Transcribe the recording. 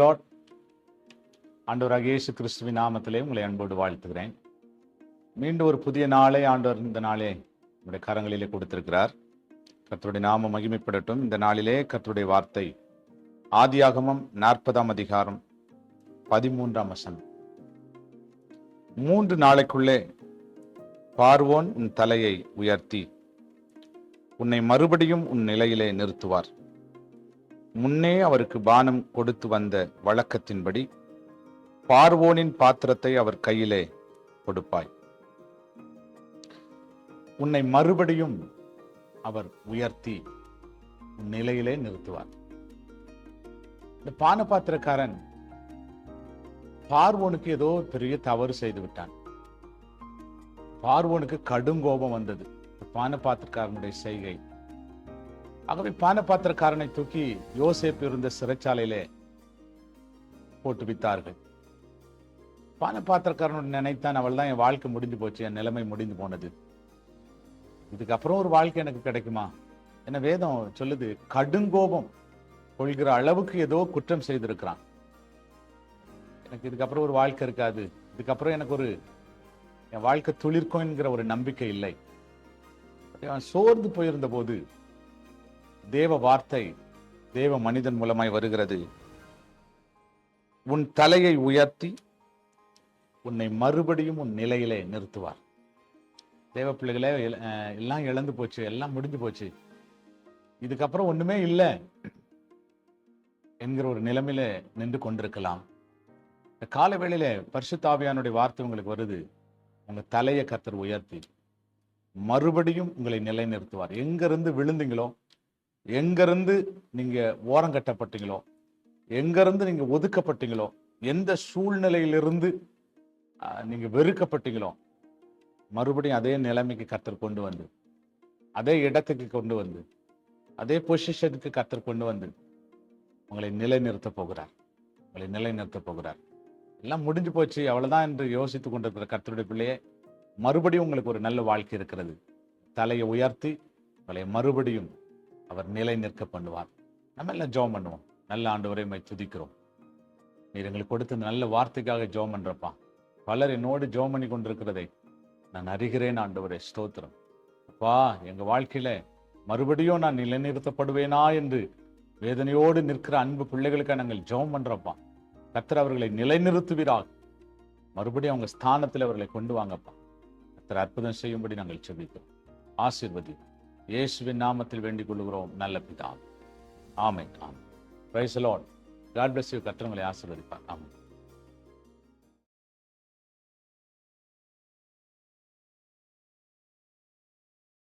Lord, ஆண்டவராகிய இயேசு கிறிஸ்துவின் நாமத்திலே உங்களை அன்போடு வாழ்த்துகிறேன். மீண்டும் ஒரு புதிய நாளை ஆண்டவர் இந்த நாளே நம்முடைய கரங்களிலே கொடுத்திருக்கிறார். கர்த்தருடைய நாமம் மகிமைப்படட்டும். இந்த நாளிலே கர்த்தருடைய வார்த்தை ஆதியாகமம் 40ஆம் அதிகாரம் 13ஆம் வசனம். 3 நாளைக்குள்ளே பார்வோன் உன் தலையை உயர்த்தி உன்னை மறுபடியும் உன் நிலையிலே நிறுத்துவார். முன்னே அவருக்கு பானம் கொடுத்து வந்த வழக்கத்தின்படி பார்வோனின் பாத்திரத்தை அவர் கையிலே கொடுப்பாய். உன்னை மறுபடியும் அவர் உயர்த்தி உன் நிலையிலே நிறுத்துவார். இந்த பானபாத்திரக்காரன் பார்வோனுக்கு ஏதோ பெரிய தவறு செய்து விட்டான். பார்வோனுக்கு கடும் கோபம் வந்தது பானபாத்திரக்காரனுடைய செய்கை. ஆகவே பானபாத்திரக்காரனை தூக்கி யோசேப்பு இருந்த சிறைச்சாலையிலே போட்டு வித்தார்கள். பானபாத்திரக்காரனோட நினைத்தான், அவள் தான் என் வாழ்க்கை முடிஞ்சு போச்சு, என் நிலைமை முடிந்து போனது, இதுக்கப்புறம் ஒரு வாழ்க்கை எனக்கு கிடைக்குமா? என்ன வேதம் சொல்லுது, கடுங்கோபம் கொள்கிற அளவுக்கு ஏதோ குற்றம் செய்திருக்கிறான். எனக்கு இதுக்கப்புறம் ஒரு வாழ்க்கை இருக்காது, இதுக்கப்புறம் எனக்கு ஒரு என் வாழ்க்கை துளிர்க்கும் என்கிற ஒரு நம்பிக்கை இல்லை. அவன் சோர்ந்து போயிருந்த போது தேவ வார்த்தை தேவ மனிதன் மூலமாய் வருகிறது. உன் தலையை உயர்த்தி உன்னை மறுபடியும் உன் நிலையிலே நிறுத்துவார். தேவ பிள்ளைகளே, எல்லாம் இழந்து போச்சு, எல்லாம் முடிஞ்சு போச்சு, இதுக்கப்புறம் ஒண்ணுமே இல்லை என்கிற ஒரு நிலைமையில நின்று கொண்டிருக்கலாம். இந்த கால வேளையில பரிசுத்த ஆவியானுடைய வார்த்தை உங்களுக்கு வருது. உங்க தலையை கர்த்தர் உயர்த்தி மறுபடியும் உங்களை நிலை நிறுத்துவார். எங்கிருந்து விழுந்தீங்களோ, எங்கிருந்து நீங்க ஓரங்கட்டப்பட்டீங்களோ, எங்கிருந்து நீங்க ஒதுக்கப்பட்டீங்களோ, எந்த சூழ்நிலையிலிருந்து நீங்க வெறுக்கப்பட்டீங்களோ, மறுபடியும் அதே நிலைமைக்கு கர்த்தர் கொண்டு வந்து, அதே இடத்துக்கு கொண்டு வந்து, அதே பொசிஷனுக்கு கர்த்தர் கொண்டு வந்து உங்களை நிலைநிறுத்த போகிறார். உங்களை நிலைநிறுத்த போகிறார். எல்லாம் முடிஞ்சு போச்சு, அவ்வளவுதான் என்று யோசித்துக் கொண்டிருக்கிற கர்த்தருடைய பிள்ளையே, மறுபடியும் உங்களுக்கு ஒரு நல்ல வாழ்க்கை இருக்கிறது. தலையை உயர்த்தி உங்களை மறுபடியும் அவர் நிலை நிற்க பண்ணுவார். நம்ம எல்லாம் ஜெபம் பண்ணுவோம். நல்ல ஆண்டவரை துதிக்கிறோம். நீர் எங்களுக்கு கொடுத்த நல்ல வார்த்தைக்காக ஜெபம் பண்றப்பா. பலர் என்னோடு ஜெபம் பண்ணி கொண்டிருக்கிறதை நான் அறிகிறேன் ஆண்டவரே, ஸ்தோத்திரம். அப்பா, எங்க வாழ்க்கையில மறுபடியும் நான் நிலைநிறுத்தப்படுவேனா என்று வேதனையோடு நிற்கிற அன்பு பிள்ளைகளுக்காக நாங்கள் ஜெபம் பண்றப்பா. கர்த்தர் அவர்களை நிலைநிறுத்துவீராக. மறுபடியும் அவங்க ஸ்தானத்தில் அவர்களை கொண்டு வாங்கப்பா. கர்த்தர் அற்புதம் செய்யும்படி நாங்கள் செபிக்கிறோம். ஆசீர்வதி இயேசுவின் நாமத்தில் வேண்டிக் கொள்கிறோம் நல்ல பிதாவே. ஆமென். ஆமென். Praise the Lord. God bless you. கர்த்தர் உங்களை ஆசீர்வதிப்பார். ஆமென்.